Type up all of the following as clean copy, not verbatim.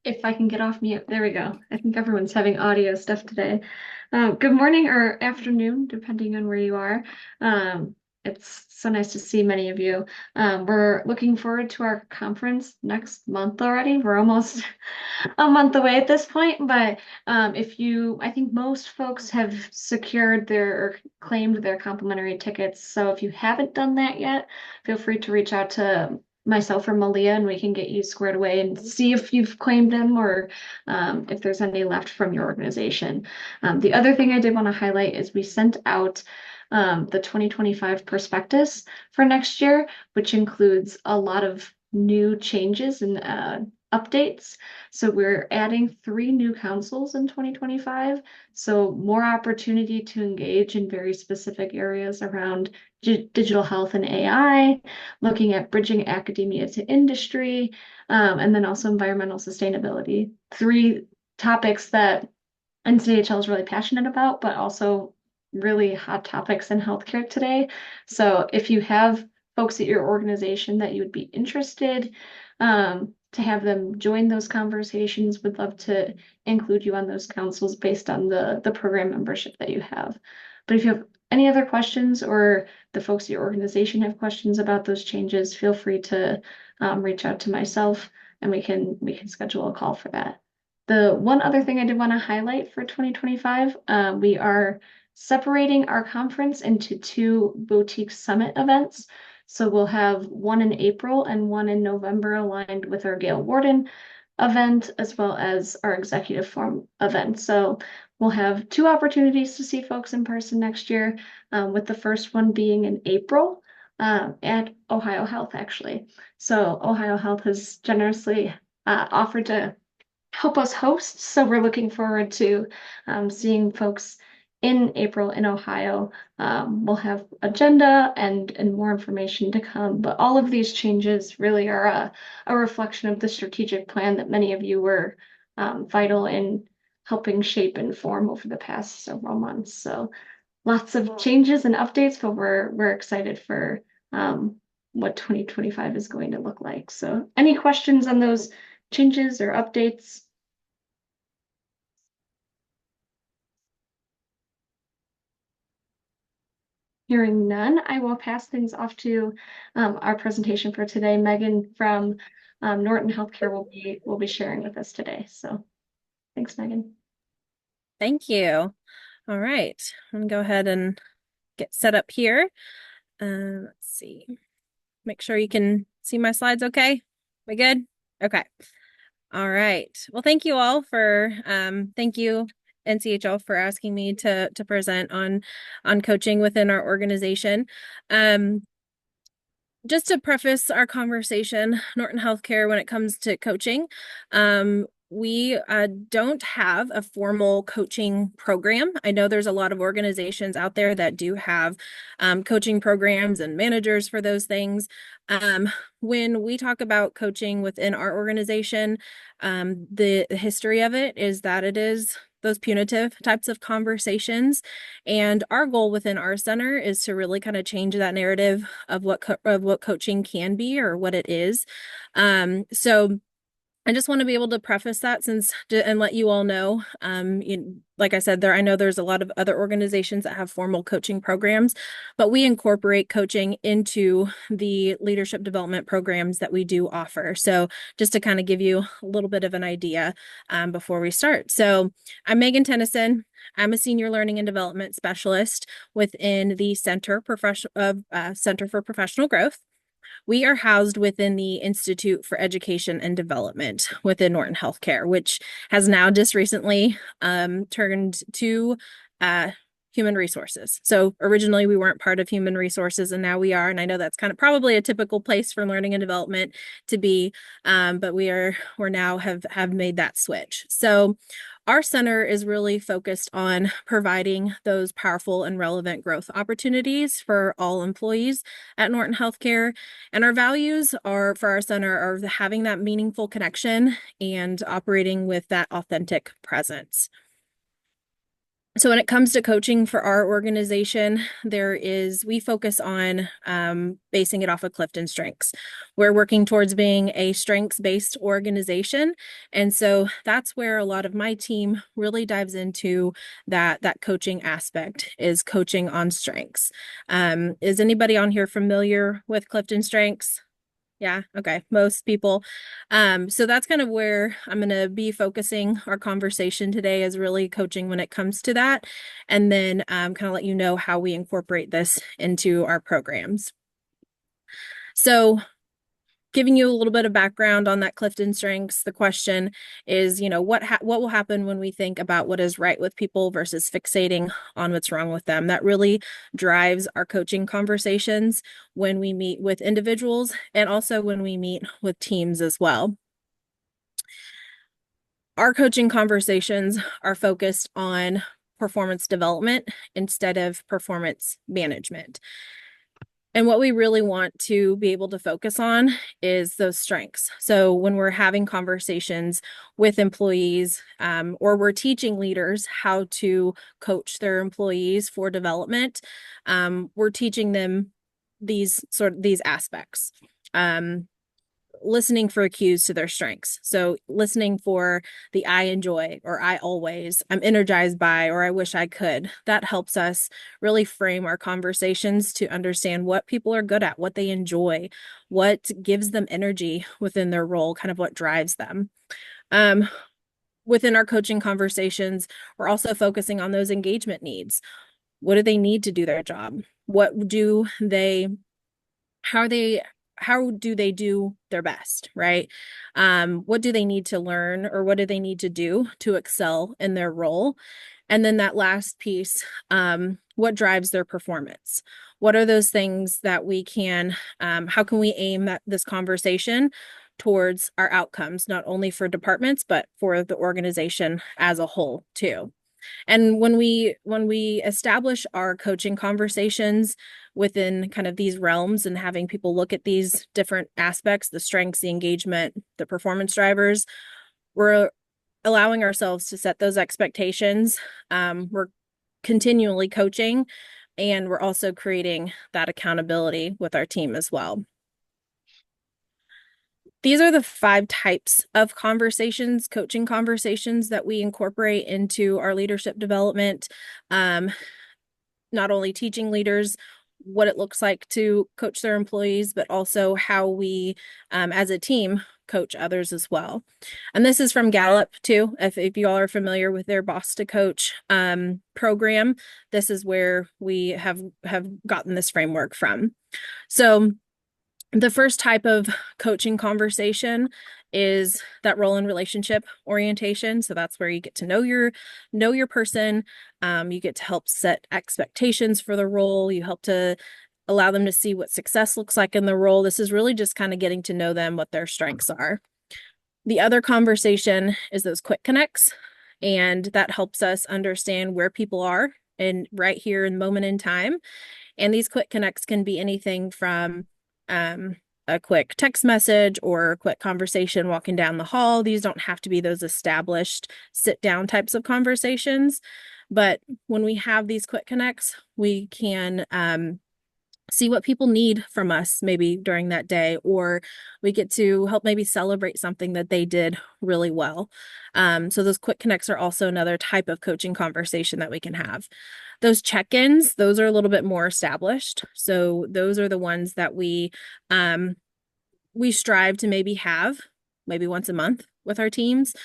if I can get off mute. There we go. I think everyone's having audio stuff today. Good morning or afternoon, depending on where you are. It's so nice to see many of you. We're looking forward to our conference next month already. We're almost a month away at this point, but I think most folks have secured their or claimed their complimentary tickets. So if you haven't done that yet, feel free to reach out to myself or Malia, and we can get you squared away and see if you've claimed them or if there's any left from your organization. The other thing I did want to highlight is we sent out the 2025 prospectus for next year, which includes a lot of new changes and updates. So we're adding 3 new councils in 2025. So more opportunity to engage in very specific areas around digital health and AI, looking at bridging academia to industry, and then also environmental sustainability. 3 topics that NCHL is really passionate about, but also really hot topics in healthcare today. So if you have folks at your organization that you would be interested to have them join those conversations, would love to include you on those councils based on the program membership that you have. But if you have any other questions or the folks at your organization have questions about those changes, feel free to reach out to myself and we can schedule a call for that. The one other thing I did want to highlight for 2025, we are separating our conference into 2 boutique summit events. So we'll have one in April and one in November aligned with our Gail Warden event as well as our executive forum event. So we'll have 2 opportunities to see folks in person next year, with the first one being in April at Ohio Health, actually. So Ohio Health has generously offered to help us host. So we're looking forward to seeing folks in April in Ohio. We'll have agenda and more information to come, but all of these changes really are a reflection of the strategic plan that many of you were vital in helping shape and form over the past several months. So lots of changes and updates, but we're excited for what 2025 is going to look like. So any questions on those changes or updates? Hearing none, I will pass things off to our presentation for today. Megan from Norton Healthcare will be sharing with us today. So thanks, Megan. Thank you. All right, I'm gonna go ahead and get set up here. Let's see. Make sure you can see my slides okay? We good? Okay. All right. Well, thank you all for thank you NCHL for asking me to present on coaching within our organization. Just to preface our conversation, Norton Healthcare, when it comes to coaching, we don't have a formal coaching program. I know there's a lot of organizations out there that do have coaching programs and managers for those things. When we talk about coaching within our organization, the history of it is that it is those punitive types of conversations. And our goal within our center is to really kind of change that narrative of what coaching can be or what it is. So I just want to be able to preface that and let you all know. Like I said, I know there's a lot of other organizations that have formal coaching programs, but we incorporate coaching into the leadership development programs that we do offer. So just to kind of give you a little bit of an idea before we start. So I'm Megan Tennyson. I'm a senior learning and development specialist within the Center for Professional Growth. We are housed within the Institute for Education and Development within Norton Healthcare, which has now just recently turned to human resources. So originally we weren't part of human resources and now we are. And I know that's kind of probably a typical place for learning and development to be, but we're now have made that switch. So our center is really focused on providing those powerful and relevant growth opportunities for all employees at Norton Healthcare. And our values are for our center are having that meaningful connection and operating with that authentic presence. So when it comes to coaching for our organization, we focus on basing it off of Clifton Strengths. We're working towards being a strengths-based organization. And so that's where a lot of my team really dives into that coaching aspect, is coaching on strengths. Is anybody on here familiar with Clifton Strengths? Yeah, okay. Most people. So that's kind of where I'm going to be focusing our conversation today, is really coaching when it comes to that. And then kind of let you know how we incorporate this into our programs. So giving you a little bit of background on that Clifton Strengths, the question is, what will happen when we think about what is right with people versus fixating on what's wrong with them? That really drives our coaching conversations when we meet with individuals and also when we meet with teams as well. Our coaching conversations are focused on performance development instead of performance management. And what we really want to be able to focus on is those strengths. So when we're having conversations with employees, or we're teaching leaders how to coach their employees for development, we're teaching them these aspects. Listening for cues to their strengths. So listening for the I enjoy, or I always, I'm energized by, or I wish I could. That helps us really frame our conversations to understand what people are good at, what they enjoy, what gives them energy within their role, kind of what drives them. Within our coaching conversations, we're also focusing on those engagement needs. What do they need to do their job? How do they do their best, right? What do they need to learn, or what do they need to do to excel in their role? And then that last piece, what drives their performance? What are those things that how can we aim this conversation towards our outcomes, not only for departments, but for the organization as a whole too? And when we establish our coaching conversations within kind of these realms and having people look at these different aspects, the strengths, the engagement, the performance drivers, we're allowing ourselves to set those expectations. We're continually coaching, and we're also creating that accountability with our team as well. These are the 5 types of conversations, coaching conversations, that we incorporate into our leadership development. Not only teaching leaders what it looks like to coach their employees, but also how we, as a team, coach others as well. And this is from Gallup too. If you all are familiar with their Boss to Coach program, this is where we have gotten this framework from. So the first type of coaching conversation is that role and relationship orientation. So that's where you get to know your person. You get to help set expectations for the role. You help to allow them to see what success looks like in the role. This is really just kind of getting to know them, what their strengths are. The other conversation is those quick connects, and that helps us understand where people are and right here in moment in time. And these quick connects can be anything from a quick text message or a quick conversation walking down the hall. These don't have to be those established sit down types of conversations. But when we have these quick connects, we can see what people need from us maybe during that day, or we get to help maybe celebrate something that they did really well. So those quick connects are also another type of coaching conversation that we can have. Those check-ins, those are a little bit more established. So those are the ones that we strive to maybe have maybe once a month with our teams.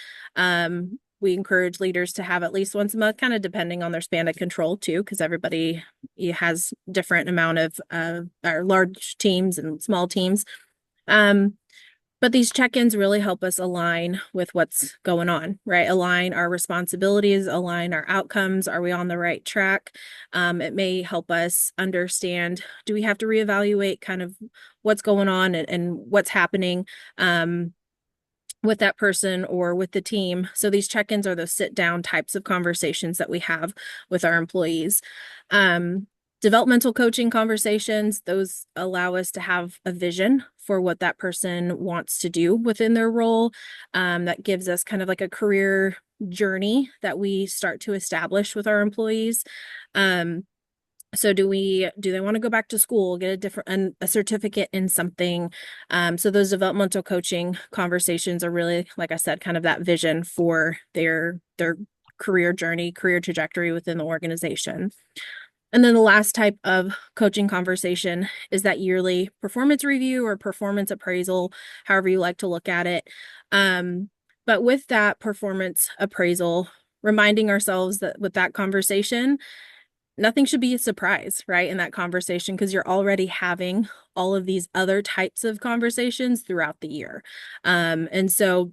We encourage leaders to have at least once a month, kind of depending on their span of control too, because everybody has different amount of our large teams and small teams. But these check-ins really help us align with what's going on, right? Align our responsibilities, align our outcomes. Are we on the right track? It may help us understand, do we have to reevaluate kind of what's going on and what's happening with that person or with the team. So these check-ins are those sit-down types of conversations that we have with our employees. Developmental coaching conversations, those allow us to have a vision for what that person wants to do within their role. That gives us kind of like a career journey that we start to establish with our employees. So do they want to go back to school, get a certificate in something? So those developmental coaching conversations are really, like I said, kind of that vision for their career journey, career trajectory within the organization. And then the last type of coaching conversation is that yearly performance review or performance appraisal, however you like to look at it. But with that performance appraisal, reminding ourselves that with that conversation, nothing should be a surprise, right, in that conversation, because you're already having all of these other types of conversations throughout the year. And so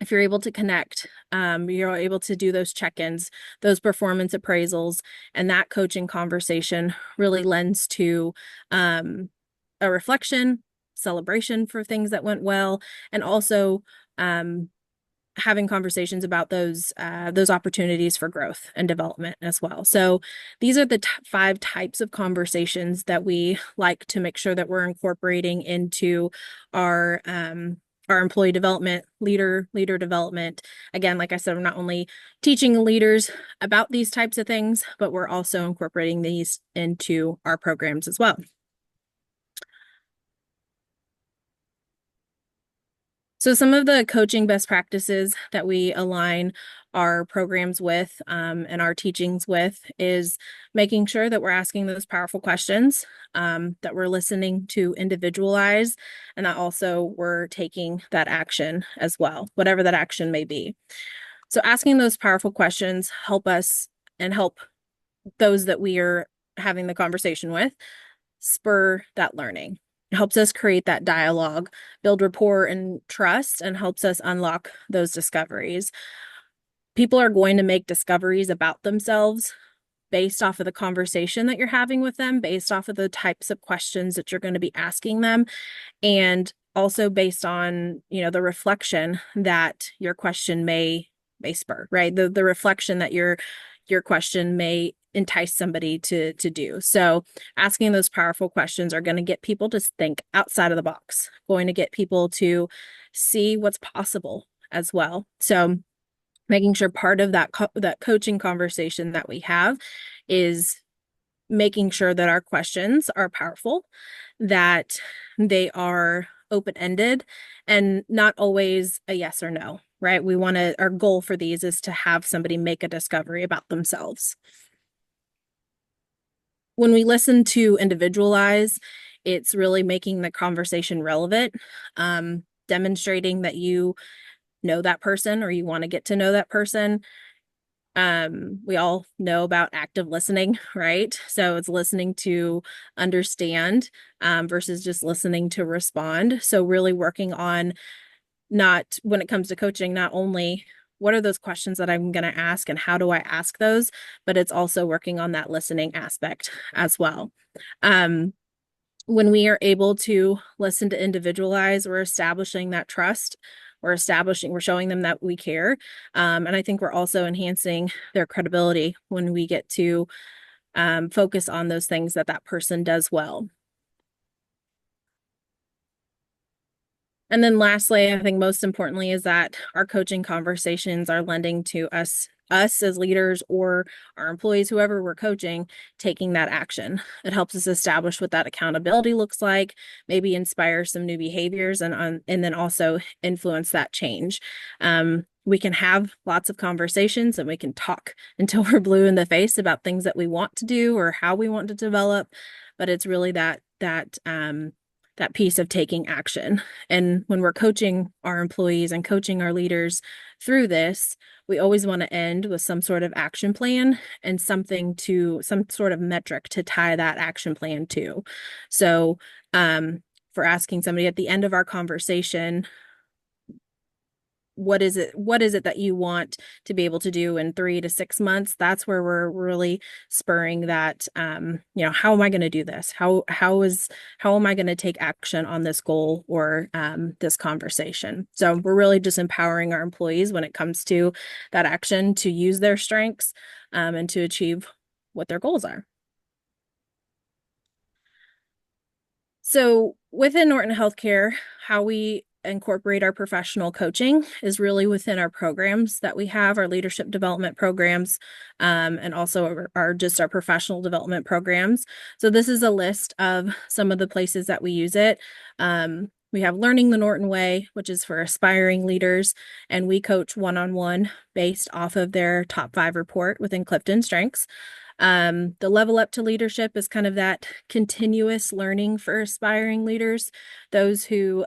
if you're able to connect, you're able to do those check-ins, those performance appraisals, and that coaching conversation really lends to a reflection, celebration for things that went well, and also having conversations about those opportunities for growth and development as well. So these are the 5 types of conversations that we like to make sure that we're incorporating into our employee development, leader development. Again, like I said, we're not only teaching leaders about these types of things, but we're also incorporating these into our programs as well. So some of the coaching best practices that we align our programs with and our teachings with is making sure that we're asking those powerful questions, that we're listening to individualize, and that also we're taking that action as well, whatever that action may be. So asking those powerful questions help us and help those that we are having the conversation with spur that learning. It helps us create that dialogue, build rapport and trust, and helps us unlock those discoveries. People are going to make discoveries about themselves based off of the conversation that you're having with them, based off of the types of questions that you're going to be asking them, and also based on, the reflection that your question may spur, right? The reflection that your question may entice somebody to do. So asking those powerful questions are going to get people to think outside of the box, going to get people to see what's possible as well. So making sure part of that coaching conversation that we have is making sure that our questions are powerful, that they are open-ended and not always a yes or no, right? Our goal for these is to have somebody make a discovery about themselves. When we listen to individualize, it's really making the conversation relevant, demonstrating that you know that person or you want to get to know that person. We all know about active listening, right? So it's listening to understand versus just listening to respond. So really working on when it comes to coaching, not only what are those questions that I'm going to ask and how do I ask those, but it's also working on that listening aspect as well. When we are able to listen to individualize, we're establishing that trust. We're showing them that we care. And I think we're also enhancing their credibility when we get to focus on those things that person does well. And then lastly, I think most importantly is that our coaching conversations are lending to us as leaders or our employees, whoever we're coaching, taking that action. It helps us establish what that accountability looks like, maybe inspire some new behaviors and then also influence that change. We can have lots of conversations and we can talk until we're blue in the face about things that we want to do or how we want to develop, but it's really that piece of taking action. And when we're coaching our employees and coaching our leaders through this, we always want to end with some sort of action plan and some sort of metric to tie that action plan to. So for asking somebody at the end of our conversation, what is it that you want to be able to do in 3 to 6 months? That's where we're really spurring that, how am I going to do this? How am I going to take action on this goal or this conversation? So we're really just empowering our employees when it comes to that action to use their strengths and to achieve what their goals are. So within Norton Healthcare, how we incorporate our professional coaching is really within our programs that we have, our leadership development programs, and also just our professional development programs. So this is a list of some of the places that we use it. We have Learning the Norton Way, which is for aspiring leaders, and we coach one-on-one based off of their top 5 report within Clifton Strengths. The Level Up to Leadership is kind of that continuous learning for aspiring leaders, those who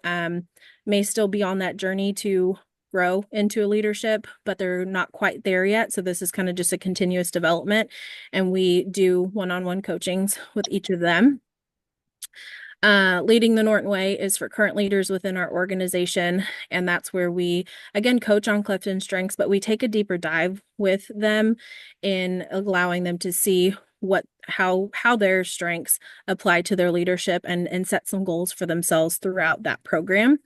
may still be on that journey to grow into a leadership, but they're not quite there yet. So this is kind of just a continuous development, and we do one-on-one coachings with each of them. Leading the Norton Way is for current leaders within our organization, and that's where we again coach on Clifton Strengths, but we take a deeper dive with them in allowing them to see how their strengths apply to their leadership and set some goals for themselves throughout that program.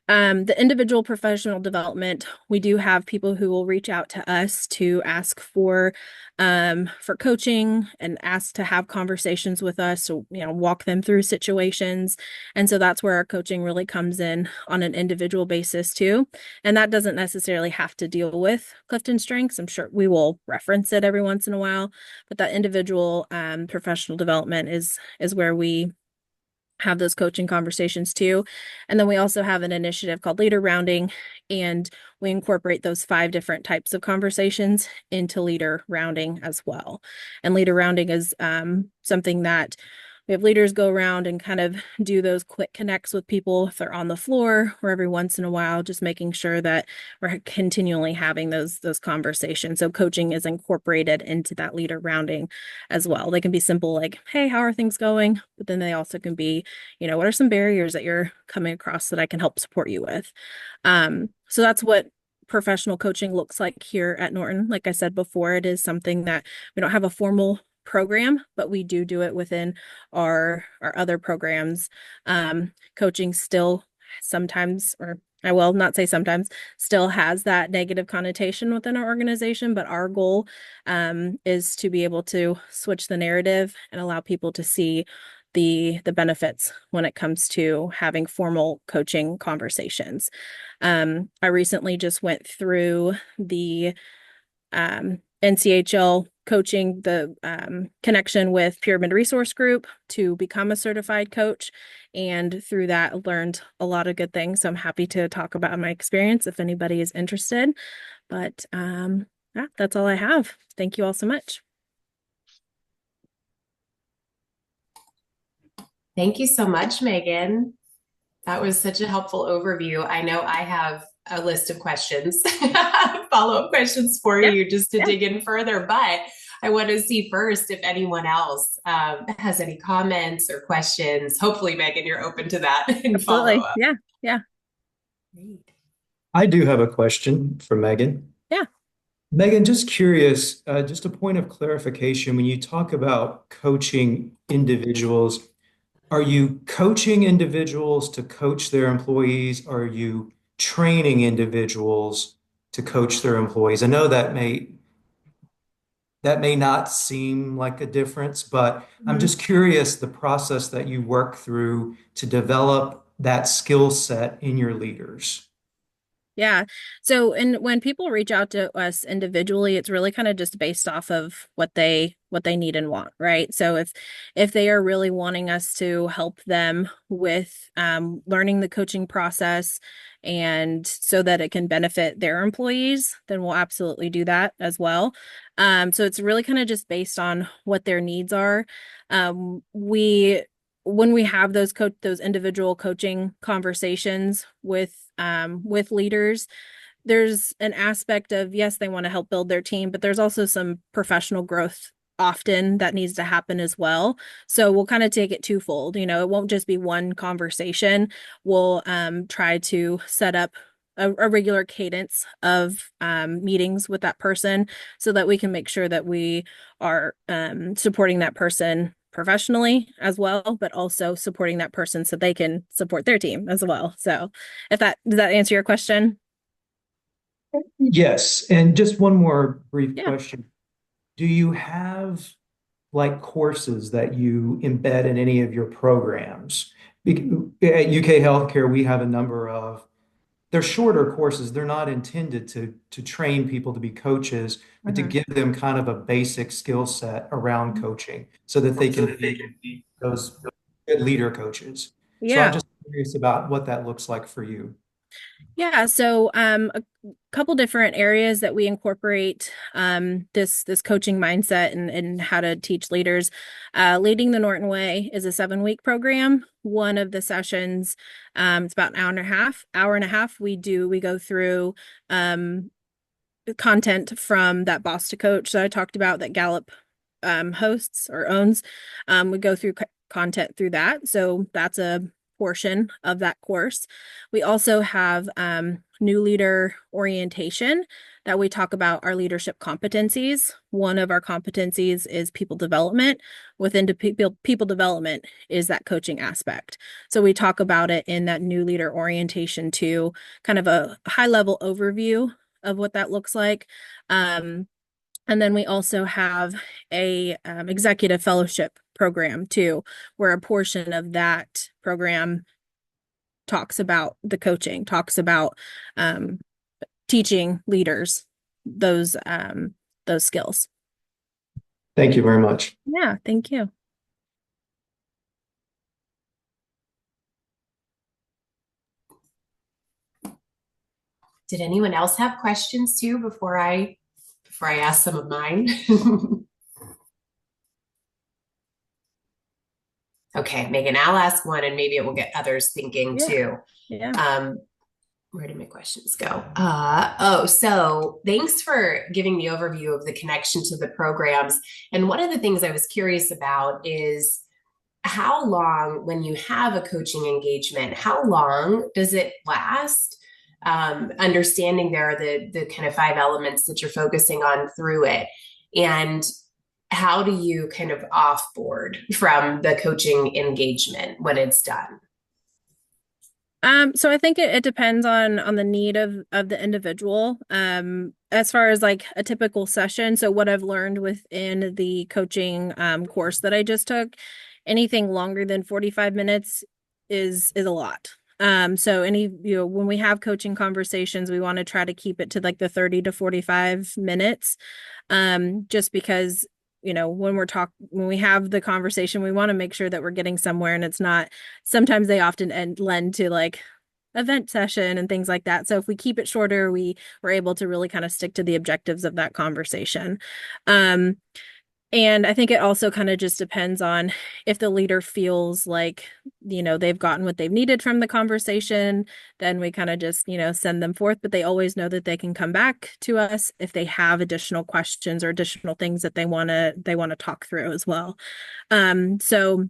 The individual professional development, we do have people who will reach out to us to ask for coaching and ask to have conversations with us, so walk them through situations. And so that's where our coaching really comes in on an individual basis too. And that doesn't necessarily have to deal with Clifton Strengths. I'm sure we will reference it every once in a while, but that individual professional development is where we have those coaching conversations too. And then we also have an initiative called Leader Rounding, and we incorporate those 5 different types of conversations into Leader Rounding as well. And Leader Rounding is something that we have leaders go around and kind of do those quick connects with people if they're on the floor, or every once in a while, just making sure that we're continually having those conversations. So coaching is incorporated into that leader rounding as well. They can be simple like, hey, how are things going? But then they also can be, what are some barriers that you're coming across that I can help support you with? So that's what professional coaching looks like here at Norton. Like I said before, it is something that we don't have a formal program, but we do it within our other programs. Coaching still sometimes, or I will not say sometimes, still has that negative connotation within our organization, but our goal is to be able to switch the narrative and allow people to see the benefits when it comes to having formal coaching conversations. I recently just went through the NCHL coaching, the connection with Pyramid Resource Group to become a certified coach. And through that, learned a lot of good things. So I'm happy to talk about my experience if anybody is interested. But yeah, that's all I have. Thank you all so much. Thank you so much, Megan. That was such a helpful overview. I know I have a list of questions, follow-up questions for you just to dig in further, but I want to see first if anyone else has any comments or questions. Hopefully, Megan, you're open to that and Absolutely. follow up. Yeah. Great. I do have a question for Megan. Yeah. Megan, just curious, just a point of clarification. When you talk about coaching individuals, are you coaching individuals to coach their employees? Are you training individuals to coach their employees? I know that may not seem like a difference, but I'm just curious the process that you work through to develop that skill set in your leaders. Yeah. So, and when people reach out to us individually, it's really kind of just based off of what they need and want, right? So if they are really wanting us to help them with learning the coaching process and so that it can benefit their employees, then we'll absolutely do that as well. So it's really kind of just based on what their needs are. When we have those individual coaching conversations with leaders, there's an aspect of, yes, they want to help build their team, but there's also some professional growth often that needs to happen as well. So we'll kind of take it twofold. It won't just be one conversation. We'll try to set up a regular cadence of meetings with that person so that we can make sure that we are supporting that person professionally as well, but also supporting that person so they can support their team as well. So does that answer your question? Yes, and just one more brief Yeah. question. Do you have like courses that you embed in any of your programs? At UK Healthcare, we have a number of, they're shorter courses. They're not intended to train people to be coaches, but to Mhm. give them kind of a basic skill set around coaching so that they can be those good leader coaches. So I'm Yeah. just curious about what that looks like for you. Yeah, so a couple different areas that we incorporate this coaching mindset and how to teach leaders. Leading the Norton Way is a 7-week program. One of the sessions, it's about an hour and a half. We go through content from that Boss to Coach that I talked about that Gallup hosts or owns. We go through content through that. So that's a portion of that course. We also have new leader orientation that we talk about our leadership competencies. One of our competencies is people development. Within people development is that coaching aspect. So we talk about it in that new leader orientation too, kind of a high level overview of what that looks like. And then we also have a executive fellowship program too, where a portion of that program talks about the coaching, talks about teaching leaders those skills. Thank you very much. Yeah, thank you. Did anyone else have questions too before I ask some of mine? Okay, Megan, I'll ask one and maybe it will get others thinking Yeah, too. yeah. Where did my questions go? So thanks for giving the overview of the connection to the programs. And one of the things I was curious about is how long, when you have a coaching engagement, how long does it last? Understanding there are the kind of 5 elements that you're focusing on through it. And how do you kind of offboard from the coaching engagement when it's done? So I think it depends on the need of the individual. As far as like a typical session, so what I've learned within the coaching course that I just took, anything longer than 45 minutes is a lot. So when we have coaching conversations, we want to try to keep it to like the 30 to 45 minutes. Just because when we have the conversation, we want to make sure that we're getting somewhere and it's not, sometimes they often lend to like event session and things like that. So if we keep it shorter, we're able to really kind of stick to the objectives of that conversation. And I think it also kind of just depends on if the leader feels like, they've gotten what they've needed from the conversation, then we kind of just, send them forth, but they always know that they can come back to us if they have additional questions or additional things that they want to talk through as well. So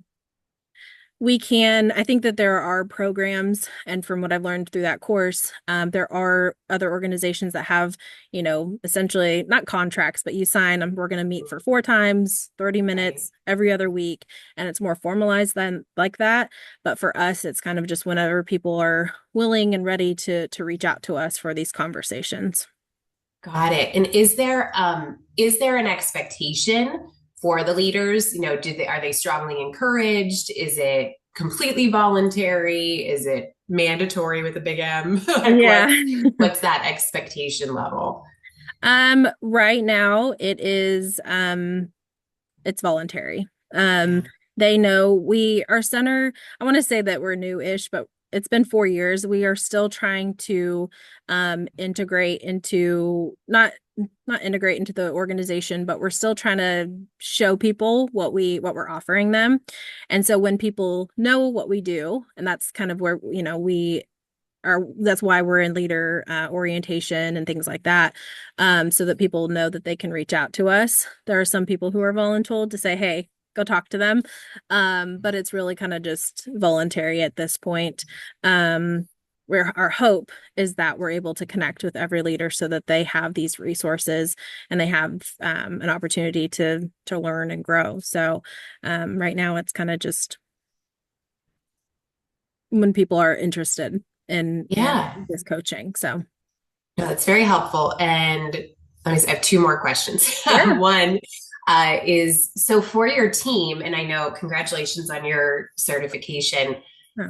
I think that there are programs, and from what I've learned through that course, there are other organizations that have, essentially not contracts, but you sign, we're going to meet for 4 times, 30 minutes every other week, and it's more formalized than like that. But for us, it's kind of just whenever people are willing and ready to reach out to us for these conversations. Got it. And is there an expectation for the leaders? Are they strongly encouraged? Is it completely voluntary? Is it mandatory with a big M? Like Yeah. what's that expectation level? Right now it's voluntary. They know our center, I want to say that we're new-ish, but it's been 4 years. We are still trying to integrate into not integrate into the organization, but we're still trying to show people what we're offering them. And so when people know what we do, and that's kind of where that's why we're in leader orientation and things like that, so that people know that they can reach out to us. There are some people who are voluntold to say, hey, go talk to them. But it's really kind of just voluntary at this point. Where our hope is that we're able to connect with every leader so that they have these resources and they have an opportunity to learn and grow. So right now it's kind of just when people are interested in this coaching. So no, that's very helpful. And I have 2 more questions. Yeah. One is, so for your team, and I know congratulations on your certification, Huh.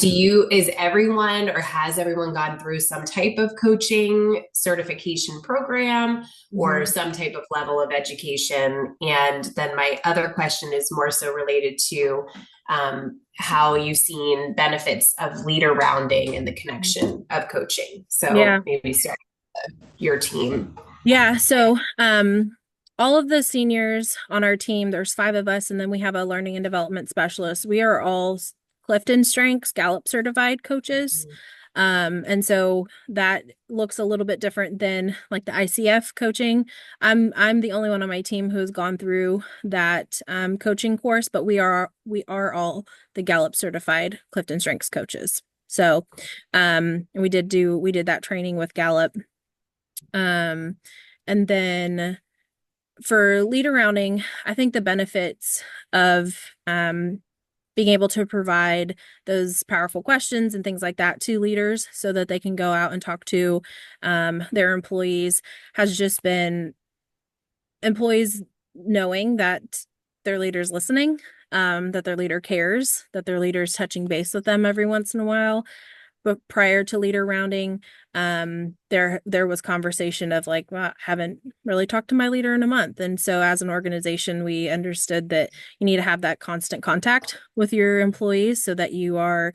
Is everyone or has everyone gone through some type of coaching certification program or some type of level of education? And then my other question is more so related to how you've seen benefits of leader rounding and the connection of coaching. So Yeah. maybe start with your team. Yeah. So, all of the seniors on our team, there's 5 of us, and then we have a learning and development specialist. We are all Clifton Strengths Gallup certified coaches. And so that looks a little bit different than like the ICF coaching. I'm the only one on my team who has gone through that coaching course, but we are all the Gallup certified Clifton Strengths coaches. So we did that training with Gallup. And then for leader rounding, I think the benefits of being able to provide those powerful questions and things like that to leaders so that they can go out and talk to their employees has just been employees knowing that their leader's listening, that their leader cares, that their leader's touching base with them every once in a while. But prior to leader rounding, there was conversation of like, well, I haven't really talked to my leader in a month. And so as an organization, we understood that you need to have that constant contact with your employees so that you are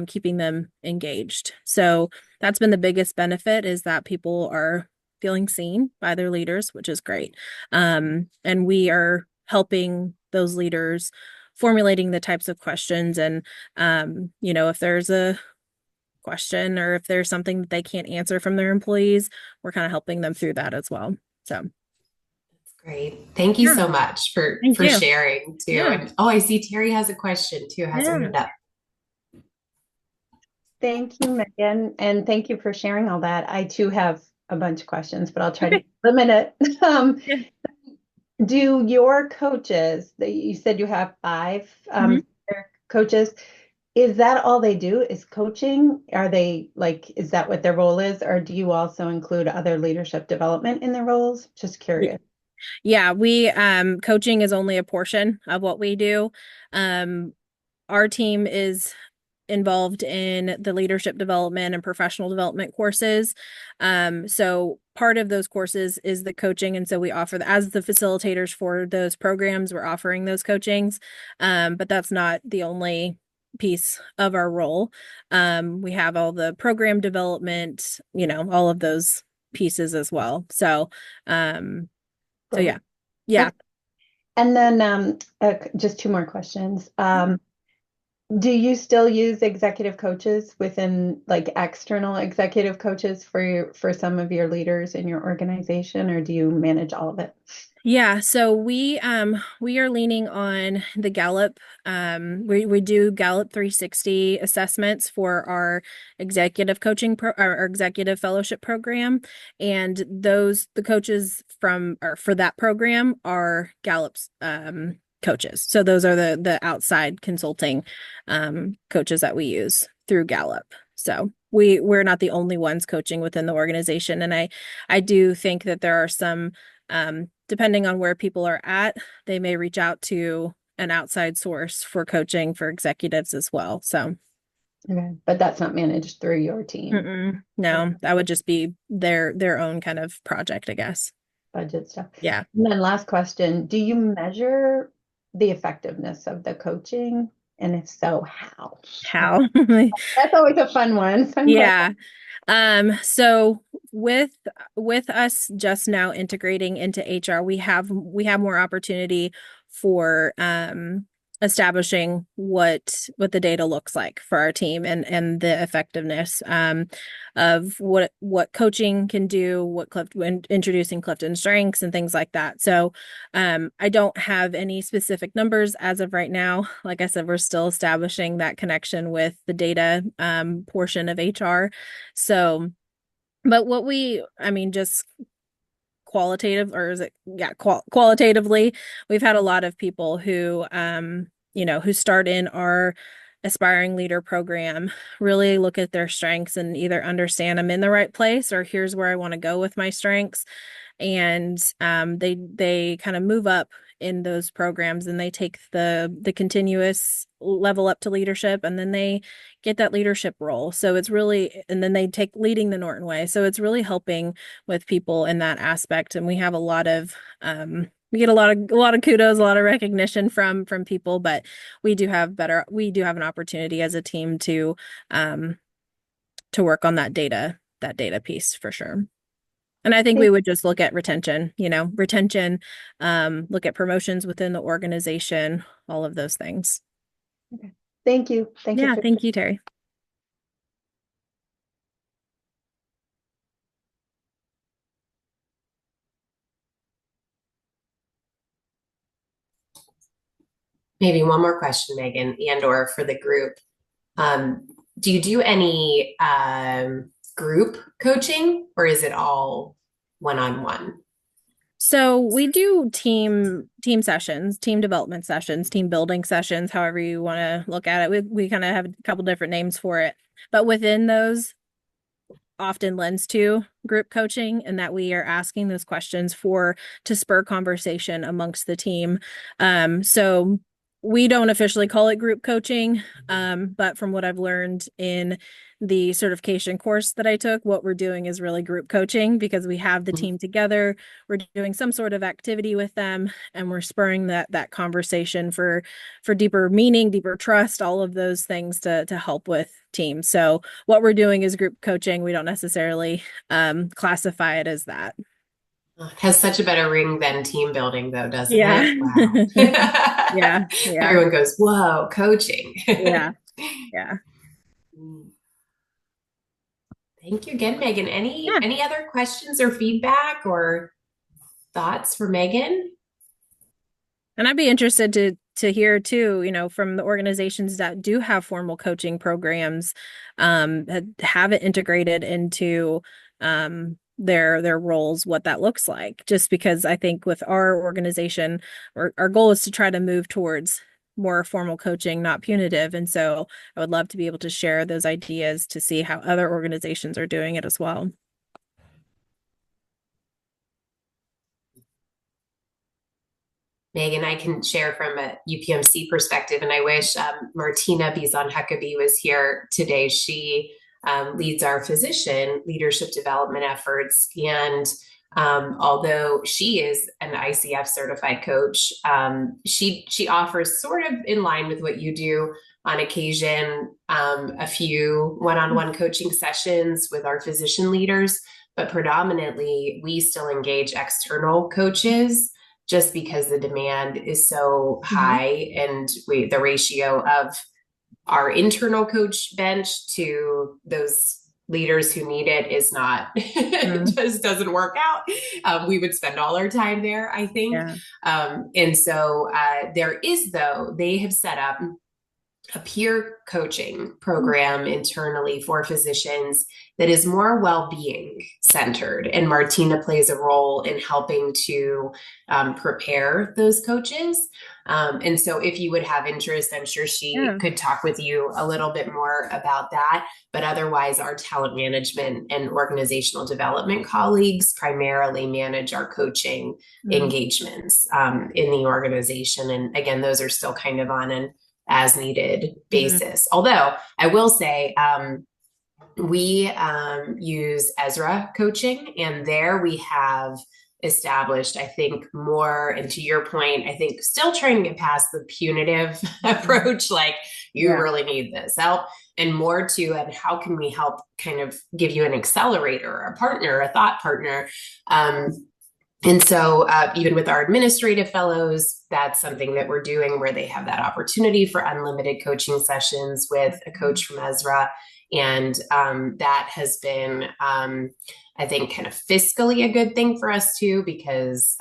keeping them engaged. So that's been the biggest benefit, is that people are feeling seen by their leaders, which is great. And we are helping those leaders formulating the types of questions. And, if there's a question or if there's something that they can't answer from their employees, we're kind of helping them through that as well. So great. Thank you yeah. so much for Thank you. sharing too. Yeah. And I see Terry has a question too, has her hand up. Thank you, Megan, and thank you for sharing all that. I too have a bunch of questions, but I'll try to limit it. Yeah. Do your coaches, you said you have 5 coaches, is that all they do is coaching? Are they like, is that what their role is? Or do you also include other leadership development in their roles? Just curious. Yeah, we coaching is only a portion of what we do. Our team is involved in the leadership development and professional development courses. So part of those courses is the coaching. And so we offer as the facilitators for those programs, we're offering those coachings. But that's not the only piece of our role. We have all the program development, all of those pieces as well. So, so yeah. Yeah. And then just 2 more questions. Do you still use executive coaches within like external executive coaches for some of your leaders in your organization, or do you manage all of it? Yeah, so we are leaning on the Gallup. We do Gallup 360 assessments for our executive coaching our executive fellowship program, and the coaches for that program are Gallup's coaches. So those are the outside consulting coaches that we use through Gallup. So we're not the only ones coaching within the organization, and I do think that there are some depending on where people are at, they may reach out to an outside source for coaching for executives as well. So, okay, but that's not managed through your team. No, that would just be their own kind of project, I guess. Budget stuff. Yeah. And then last question, do you measure the effectiveness of the coaching? And if so, how? How? That's always a fun one. Yeah. So with us just now integrating into HR, we have more opportunity for establishing what the data looks like for our team and the effectiveness of what coaching can do, when introducing Clifton Strengths and things like that. So I don't have any specific numbers as of right now. Like I said, we're still establishing that connection with the data portion of HR. So, but just qualitative, or is it qualitatively, we've had a lot of people who who start in our aspiring leader program, really look at their strengths and either understand I'm in the right place or here's where I want to go with my strengths, and they kind of move up in those programs, and they take the continuous level up to leadership, and then they get that leadership role. So it's really, and then they take leading the Norton Way. So it's really helping with people in that aspect. And we have a lot of we get a lot of kudos, a lot of recognition from people, but we do have an opportunity as a team to work on that data piece for sure. And I think we would just look at retention, look at promotions within the organization, all of those things. Okay. Thank you. Yeah, thank you, Terry. Maybe one more question, Megan, and/or for the group. Do you do any group coaching, or is it all one-on-one? So we do team sessions, team development sessions, team building sessions, however you want to look at it. We kind of have a couple different names for it, but within those often lends to group coaching, and that we are asking those questions to spur conversation amongst the team. So we don't officially call it group coaching, but from what I've learned in the certification course that I took, what we're doing is really group coaching, because we have the team together, we're doing some sort of activity with them, and we're spurring that conversation for deeper meaning, deeper trust, all of those things to help with teams. So what we're doing is group coaching. We don't necessarily classify it as that. It has such a better ring than team building, though, doesn't Yeah. it? Wow. Yeah. Everyone goes, whoa, coaching. Yeah. Thank you again, Megan. Any other questions or feedback or thoughts for Megan? And I'd be interested to hear too, from the organizations that do have formal coaching programs, that have it integrated into their roles, what that looks like. Just because I think with our organization, our goal is to try to move towards more formal coaching, not punitive. And so I would love to be able to share those ideas to see how other organizations are doing it as well. Megan, I can share from a UPMC perspective, and I wish Martina Bizon-Huckabee was here today. She leads our physician leadership development efforts, and although she is an ICF certified coach, she offers, sort of in line with what you do on occasion, a few one-on-one coaching sessions with our physician leaders, but predominantly we still engage external coaches, just because the demand is so high, and the ratio of our internal coach bench to those leaders who need it is not, it just doesn't work out. We would spend all our time there, I think. Yeah. And so there is, though, they have set up a peer coaching program internally for physicians that is more well-being centered. And Martina plays a role in helping to prepare those coaches. And so if you would have interest, I'm sure she could talk with you a little bit more about that. But otherwise, our talent management and organizational development colleagues primarily manage our coaching engagements in the organization. And again, those are still kind of on an as needed basis. Although I will say, we use Ezra coaching, and there we have established, I think, more, and to your point, I think still trying to get past the punitive approach, like you really need this help, and more to, and how can we help kind of give you an accelerator, a partner, a thought partner. And so even with our administrative fellows, that's something that we're doing, where they have that opportunity for unlimited coaching sessions with a coach from Ezra. And that has been, I think, kind of fiscally a good thing for us too, because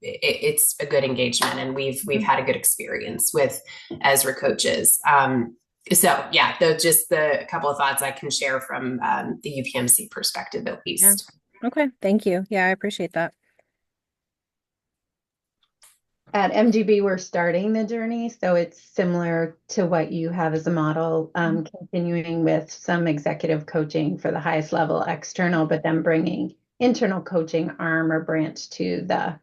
it's a good engagement, and we've had a good experience with Ezra coaches. So yeah, just the couple of thoughts I can share from the UPMC perspective, at least. Yeah. Okay, thank you. Yeah, I appreciate that. At MGB, we're starting the journey, so it's similar to what you have as a model, continuing with some executive coaching for the highest level external, but then bringing internal coaching arm or branch to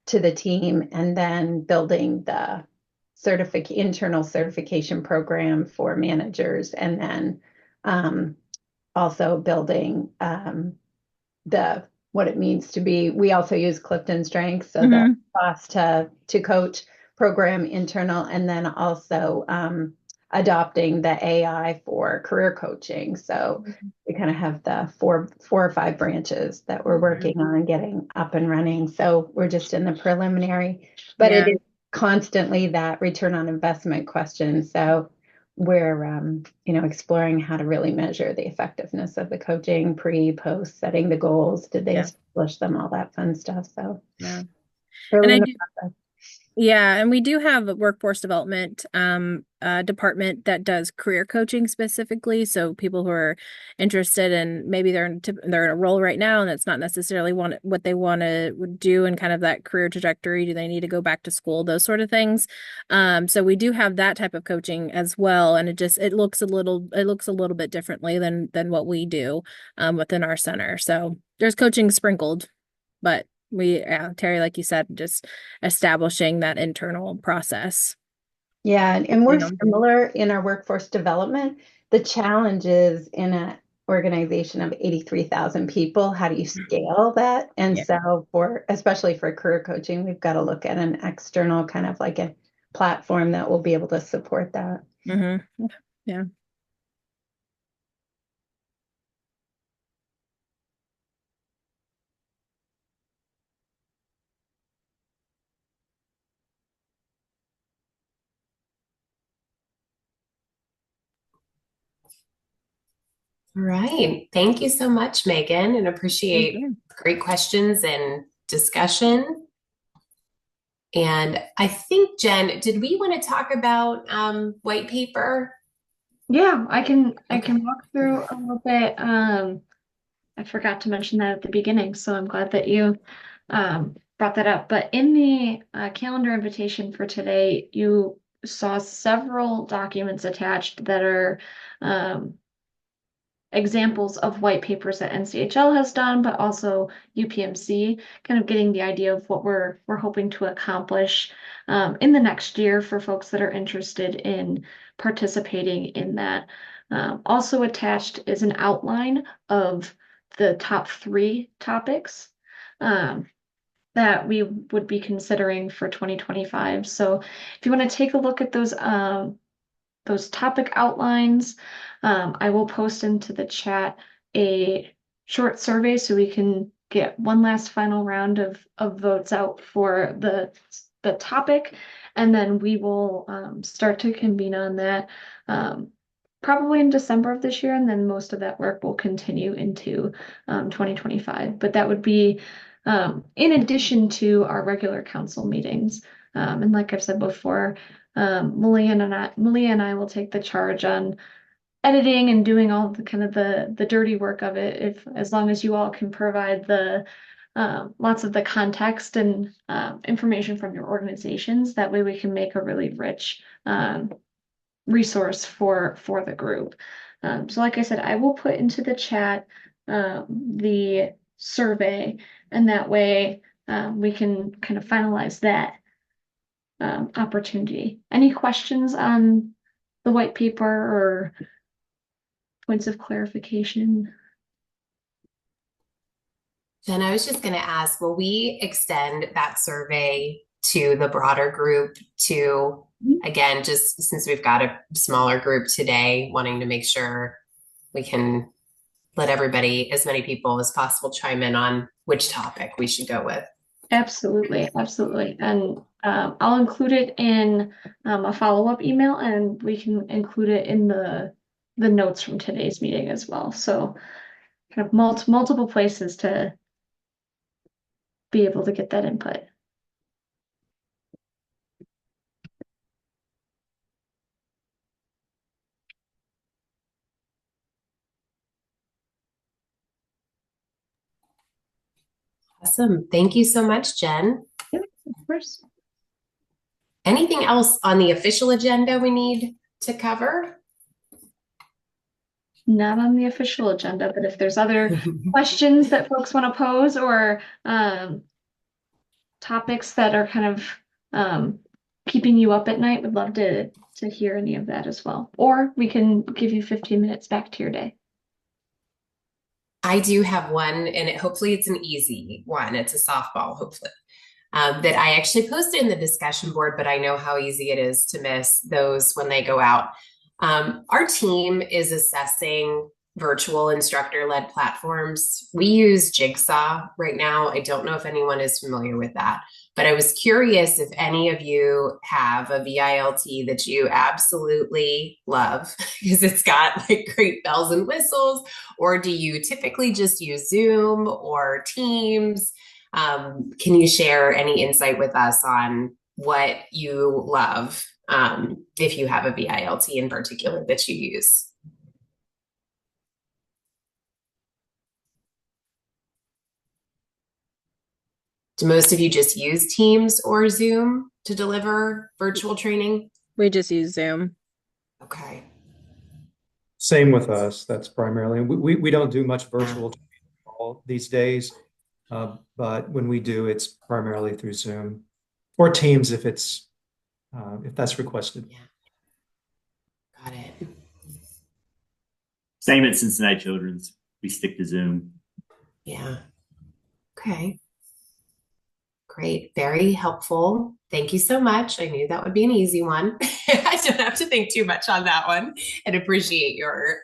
to the team, and then building the internal certification program for managers, and then also building what it means to be. We also use Clifton Strengths, so the cost to coach program internal, and then also adopting the AI for career coaching. So we kind of have the four or five branches that we're working on getting up and running. So we're just in the preliminary, but it is constantly that return on investment question. So we're exploring how to really measure the effectiveness of the coaching, post, setting the goals. Did they establish them? All that fun stuff. So early in the process. Yeah, and we do have a workforce development department that does career coaching specifically. So people who are interested in, maybe they're in a role right now and that's not necessarily what they want to do and kind of that career trajectory. Do they need to go back to school? Those sort of things. So we do have that type of coaching as well, and it looks a little bit differently than what we do within our center. So there's coaching sprinkled, but Terry, like you said, just establishing that internal process. Yeah, and we're similar in our workforce development. The challenge is in an organization of 83,000 people, how do you scale that? And so especially for career coaching, we've got to look at an external kind of like a platform that will be able to support that. Yeah. All right. Thank you so much, Megan, and appreciate great questions and discussion. And I think, Jen, did we want to talk about white paper? Yeah, I can walk through a little bit. I forgot to mention that at the beginning, so I'm glad that you brought that up. But in the calendar invitation for today, you saw several documents attached that are examples of white papers that NCHL has done, but also UPMC, kind of getting the idea of what we're hoping to accomplish in the next year for folks that are interested in participating in that. Also attached is an outline of the top 3 topics that we would be considering for 2025. So if you want to take a look at those topic outlines, I will post into the chat a short survey so we can get one last final round of votes out for the topic, and then we will start to convene on that probably in December of this year, and then most of that work will continue into 2025. But that would be in addition to our regular council meetings. And like I've said before, Malia and I will take the charge on editing and doing all the kind of the dirty work of it, as long as you all can provide the lots of the context and information from your organizations. That way we can make a really rich resource for the group. So like I said, I will put into the chat the survey, and that way we can kind of finalize that opportunity. Any questions on the white paper or points of clarification? Jen, I was just going to ask, will we extend that survey to the broader group to, again, just since we've got a smaller group today, wanting to make sure we can let everybody, as many people as possible, chime in on which topic we should go with? Absolutely. And I'll include it in a follow-up email, and we can include it in the notes from today's meeting as well. So kind of multiple places to be able to get that input. Awesome. Thank you so much, Jen. Yep, of course. Anything else on the official agenda we need to cover? Not on the official agenda, but if there's other questions that folks want to pose or topics that are kind of keeping you up at night, would love to hear any of that as well. Or we can give you 15 minutes back to your day. I do have one, and hopefully it's an easy one. It's a softball, hopefully, that I actually posted in the discussion board, but I know how easy it is to miss those when they go out. Our team is assessing virtual instructor-led platforms. We use Jigsaw right now. I don't know if anyone is familiar with that, but I was curious if any of you have a VILT that you absolutely love because it's got like great bells and whistles, or do you typically just use Zoom or Teams? Can you share any insight with us on what you love, if you have a VILT in particular that you use? Do most of you just use Teams or Zoom to deliver virtual training? We just use Zoom. Okay. Same with us. That's primarily, we don't do much virtual training at all these days. But when we do, it's primarily through Zoom or Teams if that's requested. Yeah. Got it. Same at Cincinnati Children's. We stick to Zoom. Yeah. Okay. Great. Very helpful. Thank you so much. I knew that would be an easy one. I don't have to think too much on that one, and appreciate your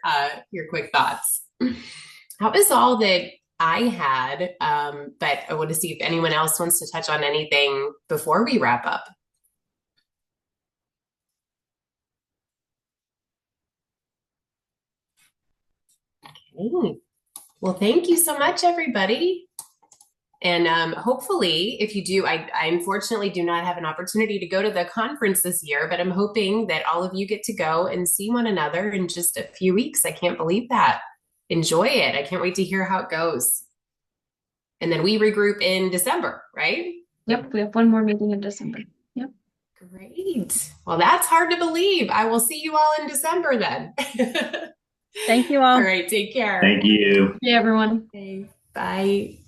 quick thoughts. That was all that I had, but I want to see if anyone else wants to touch on anything before we wrap up. Okay. Well, thank you so much, everybody. And hopefully, if you do, I unfortunately do not have an opportunity to go to the conference this year, but I'm hoping that all of you get to go and see one another in just a few weeks. I can't believe that. Enjoy it. I can't wait to hear how it goes. And then we regroup in December, right? Yep, we have one more meeting in December. Yep. Great. Well, that's hard to believe. I will see you all in December then. Thank you all. All right, take care. Thank you. Yeah, everyone. Okay, bye.